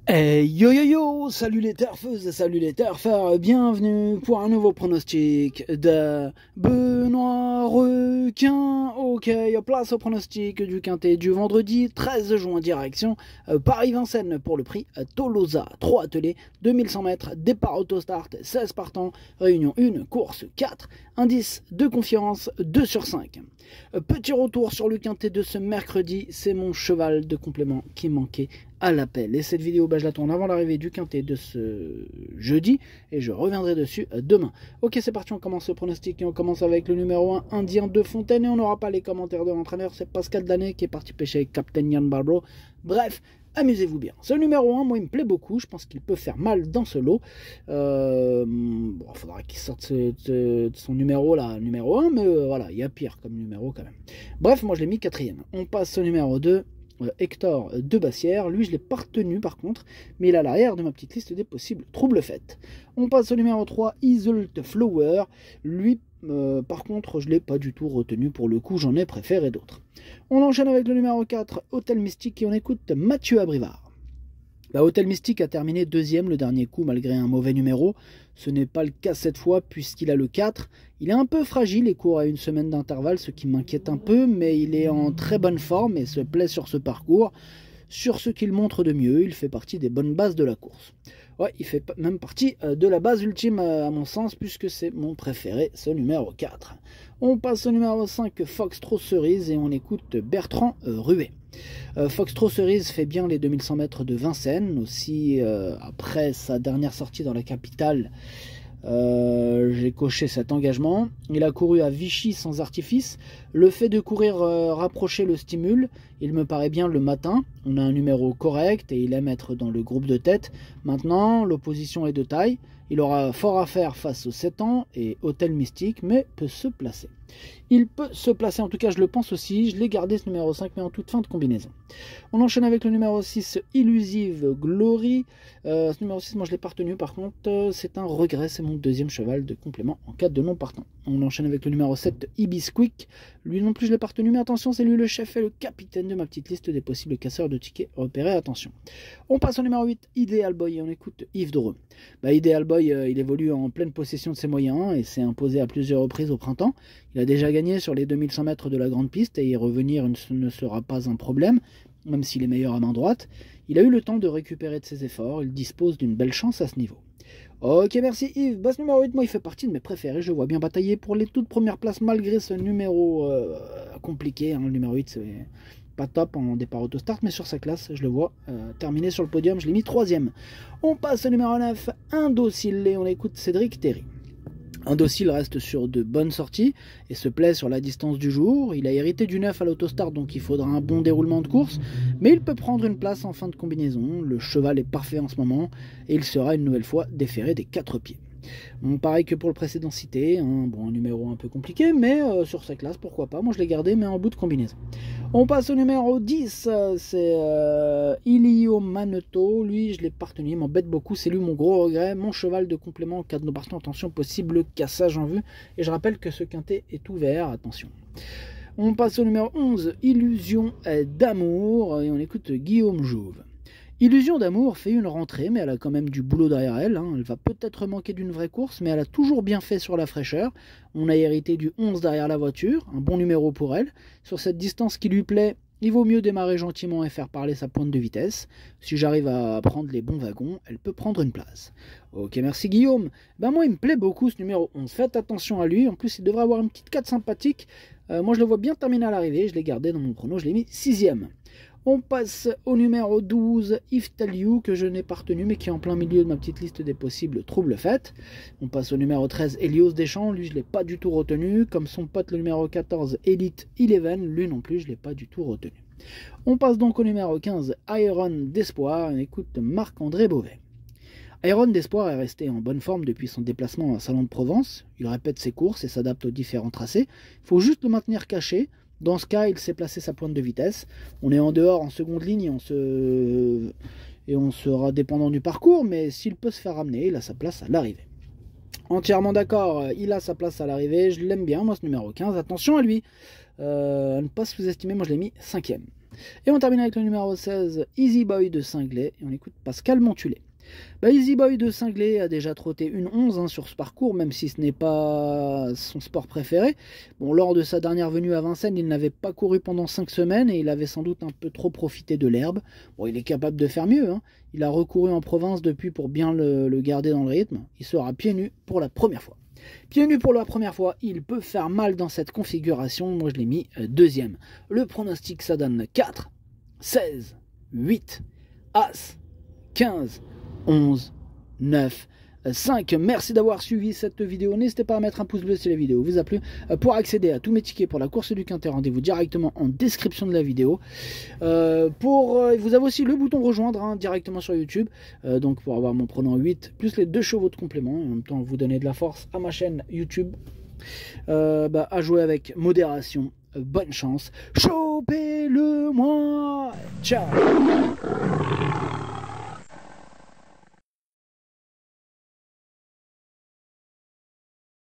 Hey yo yo yo, salut les turfeuses et salut les turfeurs, bienvenue pour un nouveau pronostic de Benoît Requin. Ok, place au pronostic du quintet du vendredi 13 juin, direction Paris-Vincennes pour le prix Tolosa. 3 attelés, 2100 mètres, départ autostart, 16 partants, réunion 1, course 4, indice de confiance 2 sur 5. Petit retour sur le quintet de ce mercredi, c'est mon cheval de complément qui manquait à l'appel. Et cette vidéo, je la tourne avant l'arrivée du quintet de ce jeudi et je reviendrai dessus demain. Ok, c'est parti, on commence le pronostic et on commence avec le numéro 1, Indien de Fontaine, et on n'aura pas les commentaires de l'entraîneur, c'est Pascal Danet qui est parti pêcher avec Captain Yann Barbro. Bref, amusez-vous bien. Ce numéro 1, moi, il me plaît beaucoup. Je pense qu'il peut faire mal dans ce lot. Bon, il faudra qu'il sorte son numéro là, numéro 1, mais voilà, il y a pire comme numéro quand même. Bref, moi, je l'ai mis quatrième. On passe au numéro 2. Hector de Bassière, lui je l'ai pas retenu par contre, mais il est à l'arrière de ma petite liste des possibles troubles faits. On passe au numéro 3, Isolt Flower, lui par contre je l'ai pas du tout retenu pour le coup, j'en ai préféré d'autres. On enchaîne avec le numéro 4, Hôtel Mystique, et on écoute Mathieu Abrivard. Hôtel Mystique a terminé deuxième le dernier coup malgré un mauvais numéro. Ce n'est pas le cas cette fois puisqu'il a le 4. Il est un peu fragile et court à une semaine d'intervalle, ce qui m'inquiète un peu, mais il est en très bonne forme et se plaît sur ce parcours. Sur ce qu'il montre de mieux, il fait partie des bonnes bases de la course. Ouais, il fait même partie de la base ultime à mon sens, puisque c'est mon préféré, ce numéro 4. On passe au numéro 5, Foxtrot Cerise, et on écoute Bertrand Ruet. Foxtrot Cerise fait bien les 2100 mètres de Vincennes, aussi après sa dernière sortie dans la capitale. J'ai coché cet engagement. Il a couru à Vichy sans artifice. Le fait de courir rapproché le stimule. Il me paraît bien le matin. On a un numéro correct et il aime être dans le groupe de tête. Maintenant, l'opposition est de taille. Il aura fort à faire face aux 7 ans et Hôtel Mystique, mais peut se placer. Il peut se placer, en tout cas je le pense aussi. Je l'ai gardé ce numéro 5, mais en toute fin de combinaison. On enchaîne avec le numéro 6, Illusive Glory. Ce numéro 6, moi je l'ai pas retenu, par contre c'est un regret, c'est mon deuxième cheval de complément en cas de non partant. On enchaîne avec le numéro 7, Ibisquick. Lui non plus je l'ai pas retenu, mais attention, c'est lui le chef et le capitaine de ma petite liste des possibles casseurs de tickets repérés, attention. On passe au numéro 8, Ideal Boy, et on écoute Yves Dreux. Ideal Boy, il évolue en pleine possession de ses moyens et s'est imposé à plusieurs reprises au printemps. Il a déjà gagné sur les 2100 mètres de la grande piste et y revenir ne sera pas un problème, même s'il est meilleur à main droite. Il a eu le temps de récupérer de ses efforts, il dispose d'une belle chance à ce niveau. Ok, merci Yves. Ce numéro 8, moi, il fait partie de mes préférés. Je vois bien batailler pour les toutes premières places malgré ce numéro compliqué. Le numéro 8, c'est pas top en départ autostart, mais sur sa classe, je le vois terminer sur le podium. Je l'ai mis 3ème. On passe au numéro 9, Indocile, et on écoute Cédric Terry. Indocile reste sur de bonnes sorties et se plaît sur la distance du jour. Il a hérité du 9 à l'autostart, donc il faudra un bon déroulement de course, mais il peut prendre une place en fin de combinaison. Le cheval est parfait en ce moment et il sera une nouvelle fois déféré des 4 pieds. Bon, pareil que pour le précédent cité, un numéro un peu compliqué, mais sur sa classe, pourquoi pas. Moi je l'ai gardé, mais en bout de combinaison. On passe au numéro 10, c'est Ilio Maneto. Lui, je l'ai pas retenu, il m'embête beaucoup. C'est lui mon gros regret, mon cheval de complément en cas de non-partant. Attention, possible cassage en vue. Et je rappelle que ce quintet est ouvert, attention. On passe au numéro 11, Illusion d'amour, et on écoute Guillaume Jouve. Illusion d'amour fait une rentrée, mais elle a quand même du boulot derrière elle. Elle va peut-être manquer d'une vraie course, mais elle a toujours bien fait sur la fraîcheur. On a hérité du 11 derrière la voiture, un bon numéro pour elle. Sur cette distance qui lui plaît, il vaut mieux démarrer gentiment et faire parler sa pointe de vitesse. Si j'arrive à prendre les bons wagons, elle peut prendre une place. Ok, merci Guillaume. Moi, il me plaît beaucoup ce numéro 11. Faites attention à lui. En plus, il devrait avoir une petite 4 sympathique. Moi, je le vois bien terminer à l'arrivée. Je l'ai gardé dans mon chrono. Je l'ai mis 6ème. On passe au numéro 12, Iftaliou, que je n'ai pas retenu, mais qui est en plein milieu de ma petite liste des possibles troubles faits. On passe au numéro 13, Helios Deschamps. Lui, je ne l'ai pas du tout retenu. Comme son pote, le numéro 14, Elite Eleven. Lui non plus, je ne l'ai pas du tout retenu. On passe donc au numéro 15, Iron d'Espoir. On écoute Marc-André Beauvais. Iron d'Espoir est resté en bonne forme depuis son déplacement à Salon de Provence. Il répète ses courses et s'adapte aux différents tracés. Il faut juste le maintenir caché. Dans ce cas, il sait placer sa pointe de vitesse. On est en dehors, en seconde ligne, et on sera dépendant du parcours, mais s'il peut se faire ramener, il a sa place à l'arrivée. Entièrement d'accord, il a sa place à l'arrivée, je l'aime bien, moi ce numéro 15, attention à lui. À ne pas sous-estimer, moi je l'ai mis 5ème. Et on termine avec le numéro 16, Easy Boy de Cinglé, et on écoute Pascal Montulé. Easy Boy de Cinglé a déjà trotté une 11 sur ce parcours, même si ce n'est pas son sport préféré. Bon, lors de sa dernière venue à Vincennes, il n'avait pas couru pendant 5 semaines et il avait sans doute un peu trop profité de l'herbe. Bon, il est capable de faire mieux, hein. Il a recouru en province depuis pour bien le garder dans le rythme. Il sera pieds nus pour la première fois. Pieds nus pour la première fois, il peut faire mal dans cette configuration. Moi, je l'ai mis deuxième. Le pronostic, ça donne 4, 16, 8, As, 15, 11, 9, 5. Merci d'avoir suivi cette vidéo. N'hésitez pas à mettre un pouce bleu si la vidéo vous a plu. Pour accéder à tous mes tickets pour la course du Quintet, rendez-vous directement en description de la vidéo. Vous avez aussi le bouton rejoindre, hein, directement sur YouTube. Donc pour avoir mon pronom 8 plus les 2 chevaux de complément. En même temps, vous donner de la force à ma chaîne YouTube. À jouer avec modération. Bonne chance. Chopez-le moi. Ciao.